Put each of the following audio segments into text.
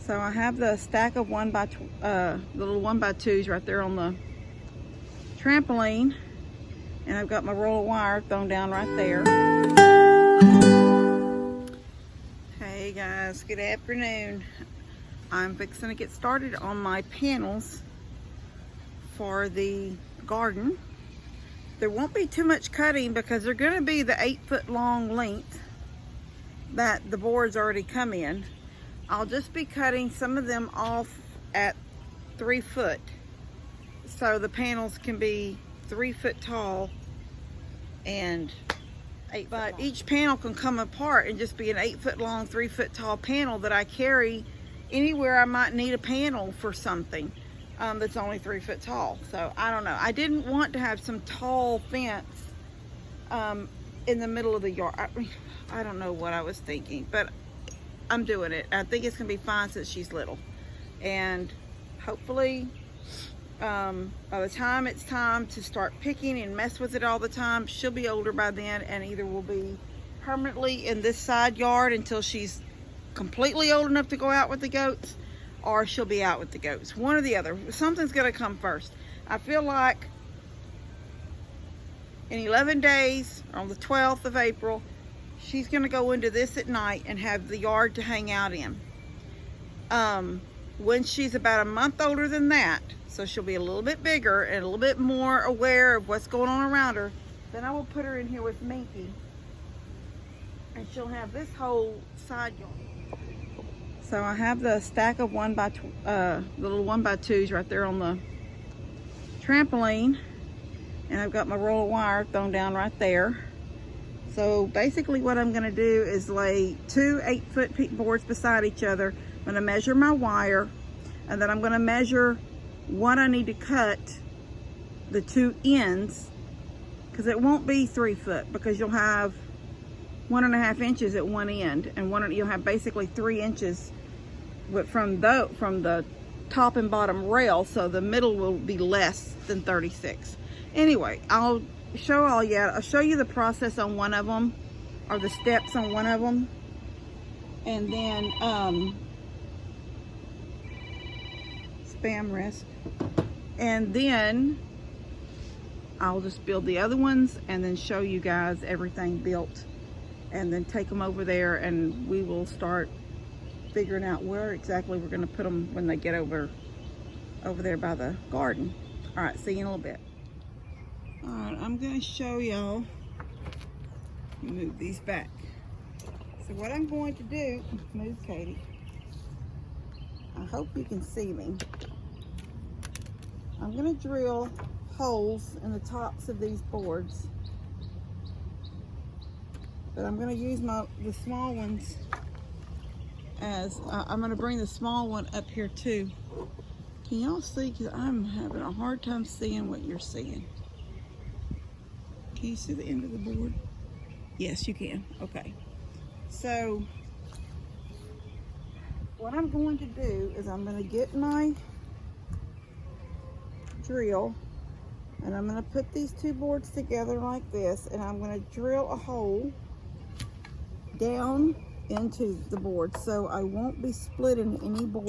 So I have the stack of the little 1x2s right there on the trampoline, and I've got my roll of wire thrown down right there. Hey guys, good afternoon. I'm fixing to get started on my panels for the garden. There won't be too much cutting because they're going to be the 8-foot long length that the boards already come in. I'll just be cutting some of them off at 3 foot so the panels can be 3 foot tall and 8 foot long. Each panel can come apart and just be an 8 foot long, 3 foot tall panel that I carry anywhere I might need a panel for something that's only 3 foot tall. So I don't know. I didn't want to have some tall fence in the middle of the yard. I don't know what I was thinking, but I'm doing it. I think it's gonna be fine since she's little, and hopefully by the time it's time to start picking and mess with it all the time, she'll be older by then, and either will be permanently in this side yard until she's completely old enough to go out with the goats, or she'll be out with the goats. One or the other. Something's gonna come first. I feel like in 11 days, on the 12th of April, she's gonna go into this at night and have the yard to hang out in. When she's about a month older than that, so she'll be a little bit bigger and a little bit more aware of what's going on around her, then I will put her in here with Minky, and she'll have this whole side yard. So I have the stack of the little 1x2s right there on the trampoline, and I've got my roll of wire thrown down right there. So basically what I'm gonna do is lay 2 8-foot boards beside each other. I'm gonna measure my wire, and then I'm gonna measure what I need to cut the 2 ends, because it won't be 3 foot, because you'll have 1.5 inches at one end, and you'll have basically 3 inches from the top and bottom rail, so the middle will be less than 36. Anyway, I'll show you the process on one of them, or the steps on one of them, and then spam risk, and then I'll just build the other ones and then show you guys everything built, and then take them over there, and we will start figuring out where exactly we're going to put them when they get over there by the garden. All right, see you in a little bit. All right, I'm going to show y'all. Move these back. So what I'm going to do, move Katie. I hope you can see me. I'm going to drill holes in the tops of these boards, but I'm going to use the small ones as I'm going to bring the small one up here too. Can y'all see? Because I'm having a hard time seeing what you're seeing. Can you see the end of the board? Yes, you can. Okay. So what I'm going to do is I'm going to get my drill, and I'm going to put these 2 boards together like this, and I'm going to drill a hole down into the board, so I won't be splitting anything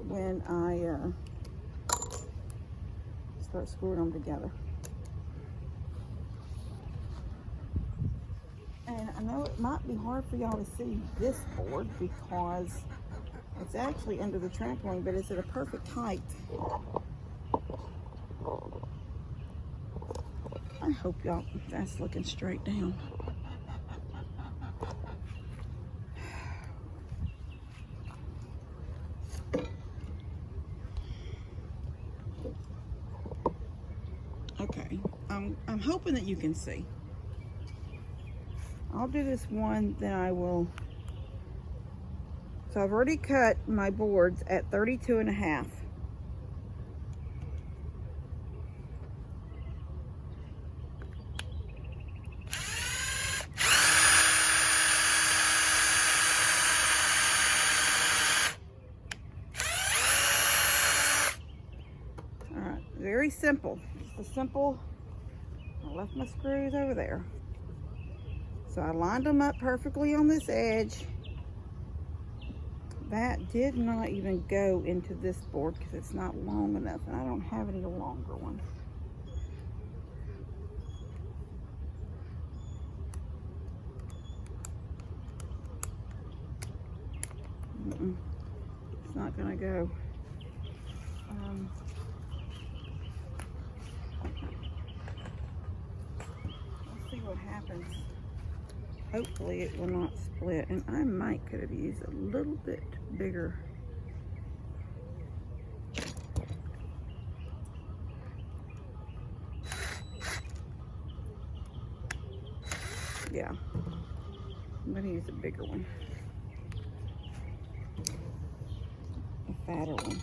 when I start screwing them together. And I know it might be hard for y'all to see this board because it's actually under the trampoline, but it's at a perfect height. I hope y'all, that's looking straight down. Okay, I'm hoping that you can see. I'll do this one, then I will. So I've already cut my boards at 32.5. All right, very simple. Just a simple, I left my screws over there. So I lined them up perfectly on this edge. That did not even go into this board because it's not long enough, and I don't have any longer ones. It's not gonna go. Let's see what happens. Hopefully it will not split, and I might could have used a little bit bigger. Yeah, I'm gonna use a bigger one, a fatter one.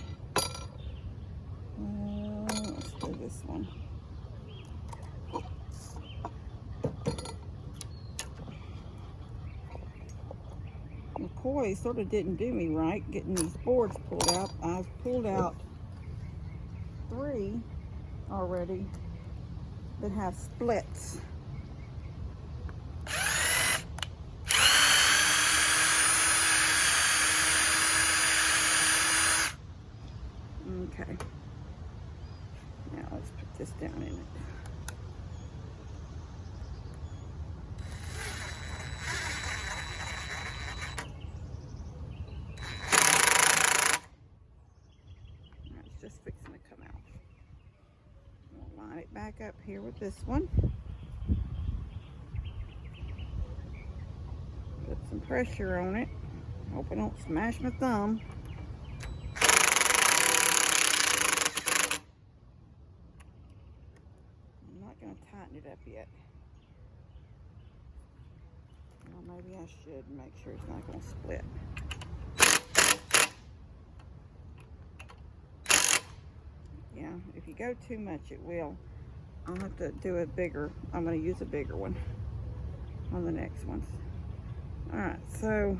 Let's do this one. McCoy sort of didn't do me right getting these boards pulled out. I've pulled out 3 already that have splits. Okay. Now let's put this down in it. It's just fixing to come out. We'll line it back up here with this one. Put some pressure on it. Hope I don't smash my thumb. Going to tighten it up yet. Well, maybe I should make sure it's not going to split. Yeah, if you go too much, it will. I'll have to do a bigger. I'm going to use a bigger one on the next ones. All right, so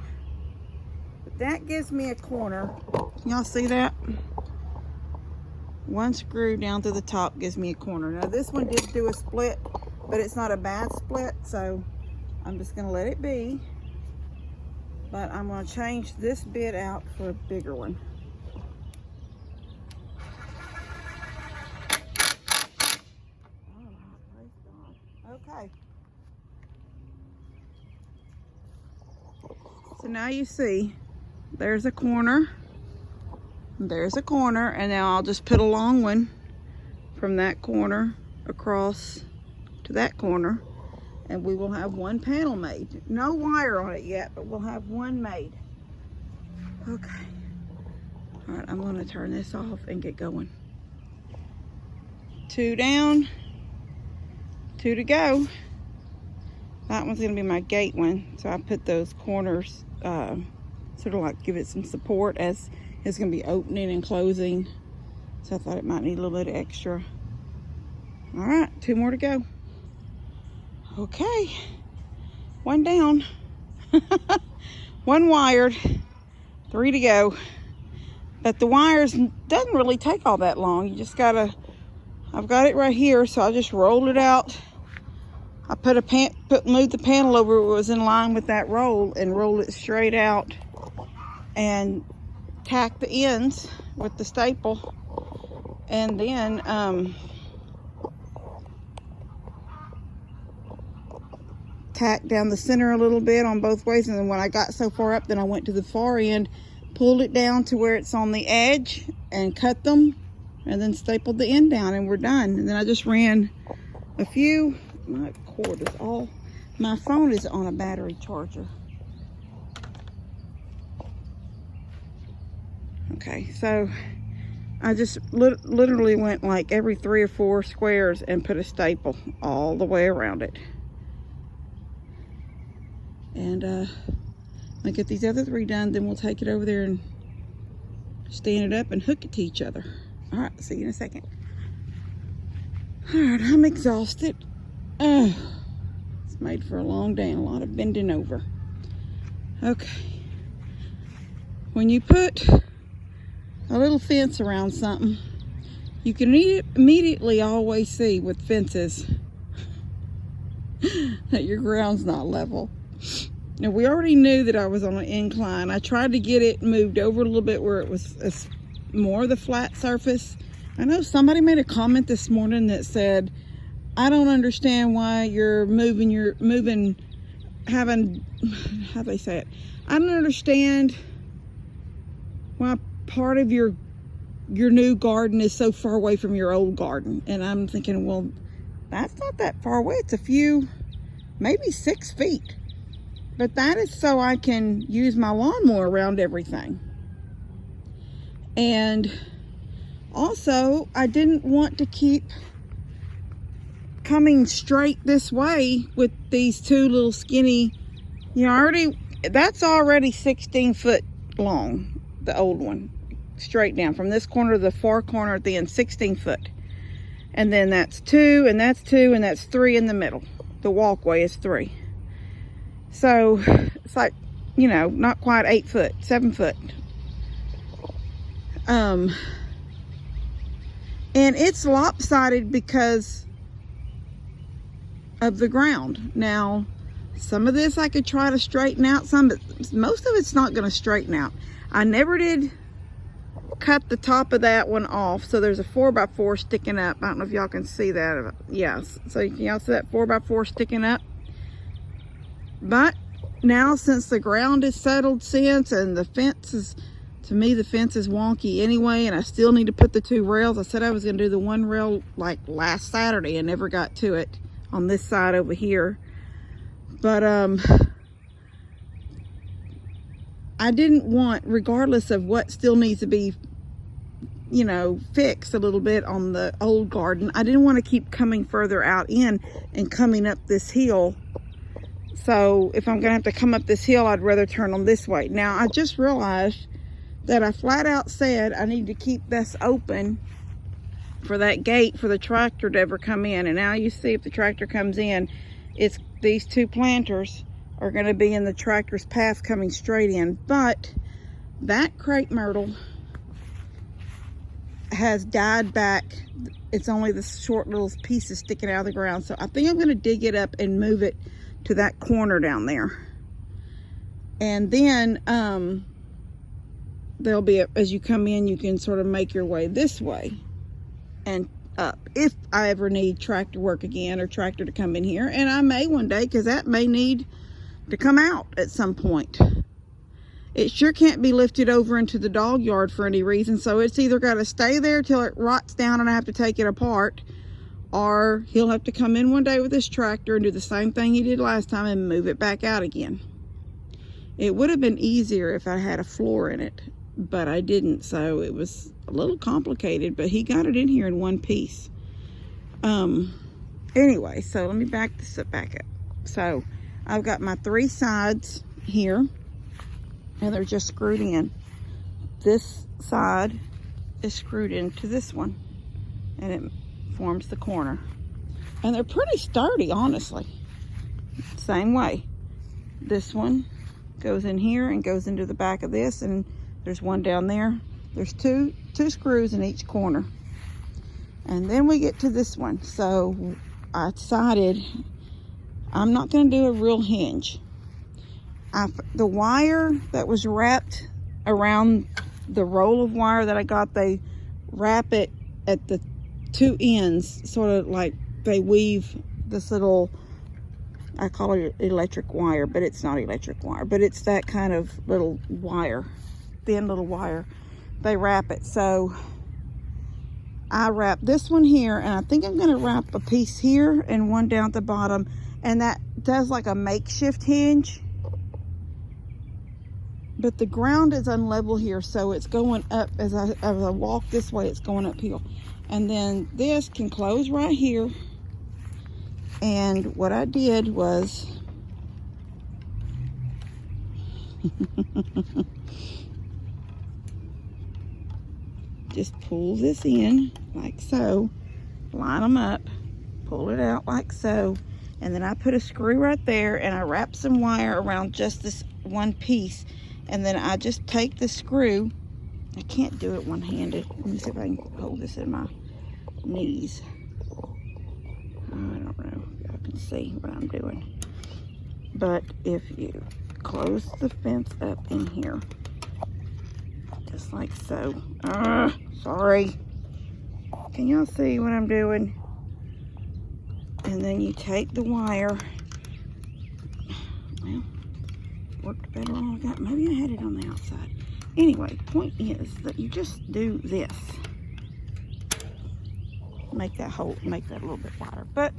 but that gives me a corner. Y'all see that? One screw down to the top gives me a corner. Now this one did do a split, but it's not a bad split, so I'm just gonna let it be. But I'm gonna change this bit out for a bigger one. Okay. So now you see, there's a corner. There's a corner, and now I'll just put a long one from that corner across to that corner, and we will have one panel made. No wire on it yet, but we'll have one made. Okay. All right, I'm gonna turn this off and get going. 2 down, 2 to go. That one's gonna be my gate one, so I put those corners sort of like give it some support as it's going to be opening and closing. So I thought it might need a little bit extra. All right, 2 more to go. Okay, 1 down. 1 wired, 3 to go. But the wires doesn't really take all that long. You just gotta, I've got it right here, so I just rolled it out. I moved the panel over, it was in line with that roll, and rolled it straight out and tack the ends with the staple, and then tack down the center a little bit on both ways. And then when I got so far up, then I went to the far end, pulled it down to where it's on the edge and cut them, and then stapled the end down, and we're done. And then I just ran a few. My cord is all, my phone is on a battery charger. Okay, so I just literally went like every 3 or 4 squares and put a staple all the way around it. And I get these other 3 done, then we'll take it over there and stand it up and hook it to each other. All right, see you in a second. All right, I'm exhausted. It's made for a long day and a lot of bending over. Okay. When you put a little fence around something, you can immediately always see with fences that your ground's not level. Now, we already knew that I was on an incline. I tried to get it moved over a little bit where it was more of the flat surface. I know somebody made a comment this morning that said, I don't understand why you're having, how do they say it? I don't understand why part of your new garden is so far away from your old garden. And I'm thinking, well, that's not that far away. It's a few, maybe 6 feet. But that is so I can use my lawnmower around everything. And also, I didn't want to keep coming straight this way with these two little skinny, that's already 16 foot long, the old one, straight down from this corner to the far corner at the end, 16 foot. And then that's 2, and that's 2, and that's 3 in the middle. The walkway is 3. So it's like, not quite 8 foot, 7 foot. And it's lopsided because of the ground. Now, some of this I could try to straighten out some, but most of it's not going to straighten out. I never did cut the top of that one off, so there's a 4x4 sticking up. I don't know if y'all can see that. Yes, so y'all see that 4x4 sticking up? But now, since the ground is settled and the fence is, to me, the fence is wonky anyway, and I still need to put the 2 rails. I said I was going to do the 1 rail like last Saturday and never got to it on this side over here. But I didn't want, regardless of what still needs to be, fixed a little bit on the old garden, I didn't want to keep coming further out in and coming up this hill. So if I'm going to have to come up this hill, I'd rather turn on this way. Now, I just realized that I flat out said I need to keep this open for that gate for the tractor to ever come in. And now you see, if the tractor comes in, it's these 2 planters are going to be in the tractor's path coming straight in. But that crepe myrtle has died back. It's only the short little pieces sticking out of the ground. So I think I'm going to dig it up and move it to that corner down there. And then there'll be as you come in, you can sort of make your way this way and up if I ever need tractor work again, or tractor to come in here. And I may one day, because that may need to come out at some point. It sure can't be lifted over into the dog yard for any reason, so it's either got to stay there till it rots down and I have to take it apart, or he'll have to come in one day with his tractor and do the same thing he did last time and move it back out again. It would have been easier if I had a floor in it, but I didn't, so it was a little complicated, but he got it in here in one piece. Anyway, so let me back this up, So I've got my 3 sides here, and they're just screwed in. This side is screwed into this one, and it forms the corner. And they're pretty sturdy, honestly. Same way. This one goes in here and goes into the back of this, and there's one down there. There's two screws in each corner. And then we get to this one. So I decided I'm not going to do a real hinge. The wire that was wrapped around the roll of wire that I got, they wrap it at the 2 ends, sort of like they weave this little, I call it electric wire, but it's not electric wire, but it's that kind of little wire, thin little wire. They wrap it. So I wrap this one here, and I think I'm going to wrap a piece here and one down at the bottom, and that does like a makeshift hinge. But the ground is unlevel here, so it's going up as I walk this way, it's going uphill. And then this can close right here. And what I did was just pull this in like so, line them up, pull it out like so, and then I put a screw right there, and I wrap some wire around just this one piece, and then I just take the screw. I can't do it one-handed. Let me see if I can hold this in my knees. I don't know if I can see what I'm doing. But if you close the fence up in here, just like so. Sorry. Can y'all see what I'm doing? And then you take the wire. Well, worked better on that. Maybe I had it on the outside. Anyway, point is that you just do this. Make that a little bit wider. But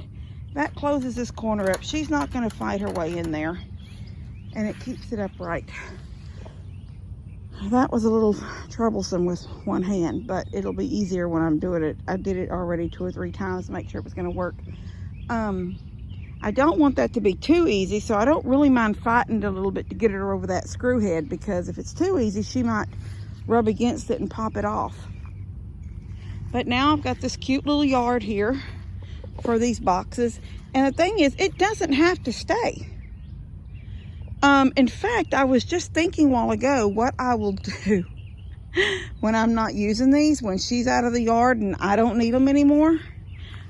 that closes this corner up. She's not going to fight her way in there. And it keeps it upright. That was a little troublesome with one hand, but it'll be easier when I'm doing it. I did it already 2 or 3 times to make sure it was going to work. I don't want that to be too easy, so I don't really mind fighting a little bit to get her over that screw head, because if it's too easy, she might rub against it and pop it off. But now I've got this cute little yard here for these boxes. And the thing is, it doesn't have to stay. In fact, I was just thinking a while ago what I will do when I'm not using these, when she's out of the yard and I don't need them anymore.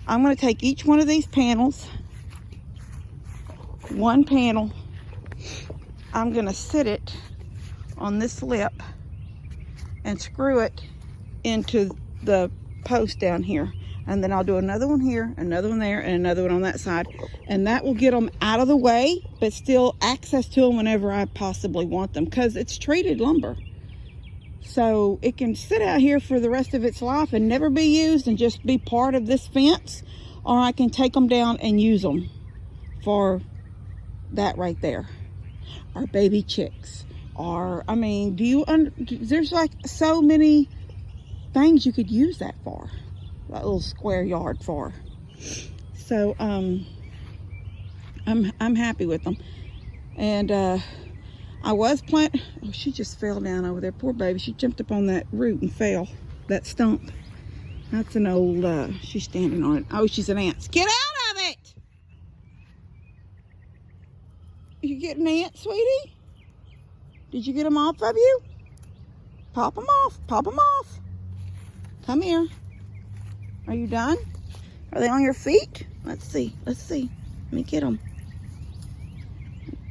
I'm going to take each one of these panels, one panel, I'm going to sit it on this lip and screw it into the post down here. And then I'll do another one here, another one there, and another one on that side. And that will get them out of the way, but still access to them whenever I possibly want them, because it's treated lumber. So it can sit out here for the rest of its life and never be used and just be part of this fence. Or I can take them down and use them for that right there. Or baby chicks. Or, I mean, there's like so many things you could use that for. That little square yard for. So I'm happy with them. And I was planting. Oh, she just fell down over there. Poor baby. She jumped up on that root and fell. That stump. That's an old. She's standing on it. Oh, she's an ant. Get out of it! You getting ants, sweetie? Did you get them off of you? Pop them off. Pop them off. Come here. Are you done? Are they on your feet? Let's see. Let's see. Let me get them.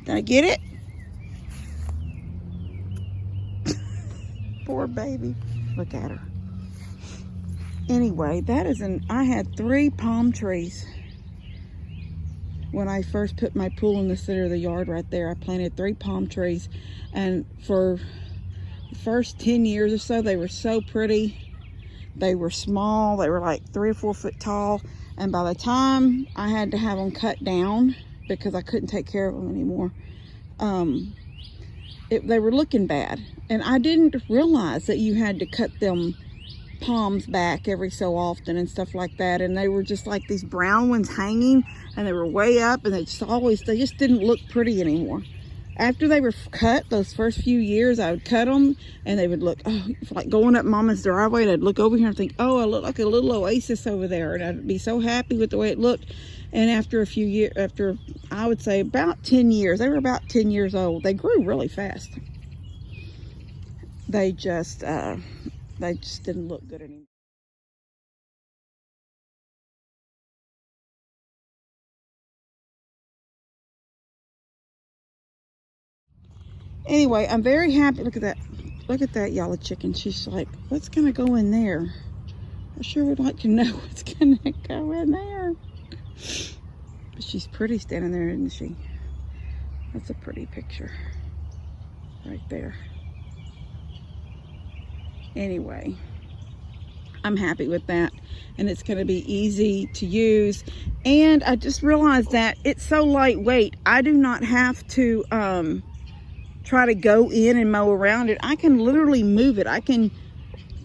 Did I get it? Poor baby. Look at her. Anyway, I had 3 palm trees. When I first put my pool in the center of the yard right there, I planted 3 palm trees. And for the first 10 years or so, they were so pretty. They were small. They were like 3 or 4 foot tall. And by the time I had to have them cut down because I couldn't take care of them anymore, they were looking bad. And I didn't realize that you had to cut them palms back every so often and stuff like that. And they were just like these brown ones hanging, and they were way up, and they just didn't look pretty anymore. After they were cut, those first few years, I would cut them, and they would look, like going up Mama's driveway, and I'd look over here and think, oh, I look like a little oasis over there, and I'd be so happy with the way it looked. And after a few years, after I would say about 10 years, they were about 10 years old, they grew really fast. They just didn't look good anymore. Anyway, I'm very happy. Look at that. Look at that yellow chicken. She's like, what's going to go in there? I sure would like to know what's going to go in there. But she's pretty standing there, isn't she? That's a pretty picture right there. Anyway, I'm happy with that. And it's going to be easy to use. And I just realized that it's so lightweight. I do not have to try to go in and mow around it. I can literally move it. I can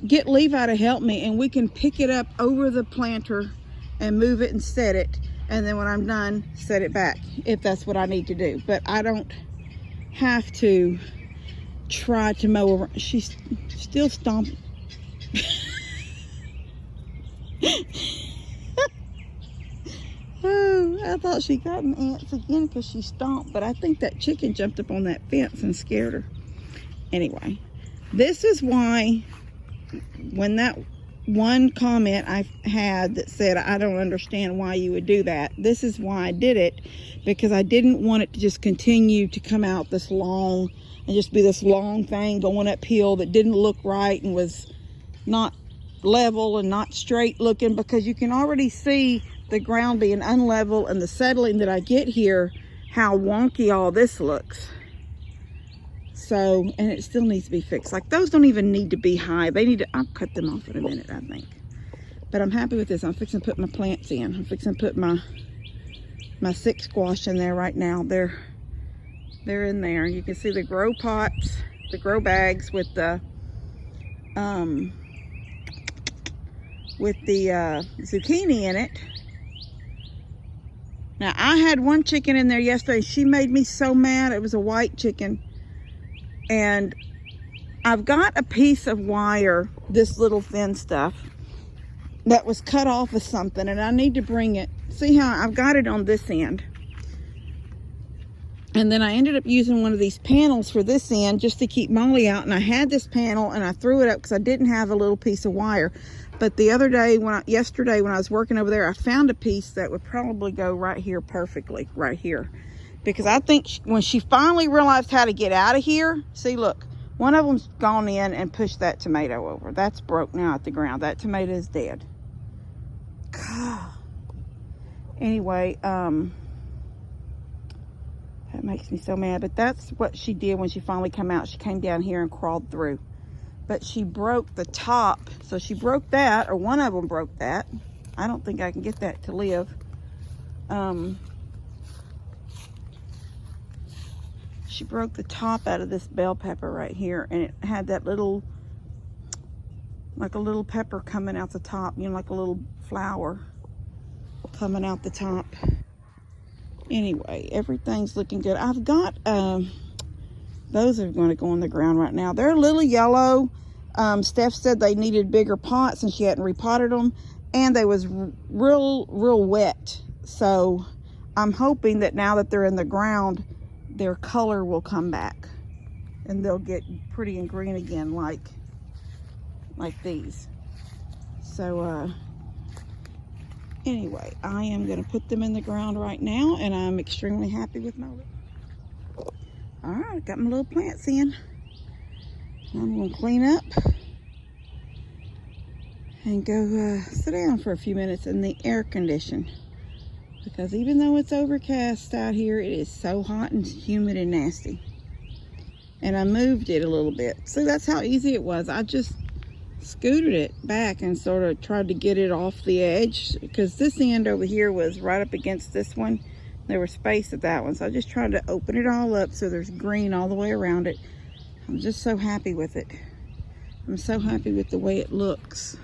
get Levi to help me, and we can pick it up over the planter and move it and set it. And then when I'm done, set it back if that's what I need to do. But I don't have to try to mow around. She's still stomping. Oh, I thought she got an ants again because she stomped, but I think that chicken jumped up on that fence and scared her. Anyway, this is why when that one comment I've had that said, I don't understand why you would do that. This is why I did it, because I didn't want it to just continue to come out this long and just be this long thing going uphill that didn't look right and was not level and not straight looking, because you can already see the ground being unlevel and the settling that I get here, how wonky all this looks. So, and it still needs to be fixed. Like, those don't even need to be high. They need to, I'll cut them off in a minute, I think. But I'm happy with this. I'm fixing to put my plants in. I'm fixing to put my 6 squash in there right now. They're in there. You can see the grow pots, the grow bags with the zucchini in it. Now, I had one chicken in there yesterday. She made me so mad. It was a white chicken. And I've got a piece of wire, this little thin stuff, that was cut off of something, and I need to bring it. See how I've got it on this end. And then I ended up using one of these panels for this end just to keep Molly out. And I had this panel and I threw it up because I didn't have a little piece of wire. But the other day, yesterday when I was working over there, I found a piece that would probably go right here perfectly, right here. Because I think when she finally realized how to get out of here, see, look, one of them's gone in and pushed that tomato over. That's broke now at the ground. That tomato is dead. God. Anyway, that makes me so mad. But that's what she did when she finally came out. She came down here and crawled through. But she broke the top. So she broke that, or one of them broke that. I don't think I can get that to live. She broke the top out of this bell pepper right here, and it had that little, like a little pepper coming out the top, you know, like a little flower coming out the top. Anyway, everything's looking good. I've got, those are going to go on the ground right now. They're a little yellow. Steph said they needed bigger pots and she hadn't repotted them, and they was real wet. So I'm hoping that now that they're in the ground, their color will come back and they'll get pretty and green again, like these. So anyway, I am going to put them in the ground right now, and I'm extremely happy with my all right, got my little plants in. I'm going to clean up and go sit down for a few minutes in the air condition. Because even though it's overcast out here, it is so hot and humid and nasty. And I moved it a little bit. See, that's how easy it was. I just scooted it back and sort of tried to get it off the edge, because this end over here was right up against this one. There was space at that one. So I just tried to open it all up so there's green all the way around it. I'm just so happy with it. I'm so happy with the way it looks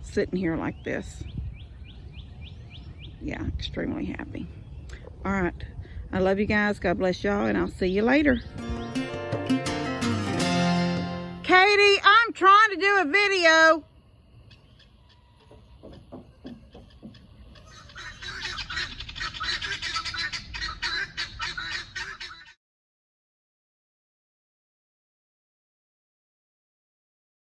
sitting here like this. Yeah, extremely happy. All right, I love you guys. God bless y'all, and I'll see you later. Katie, I'm trying to do a video.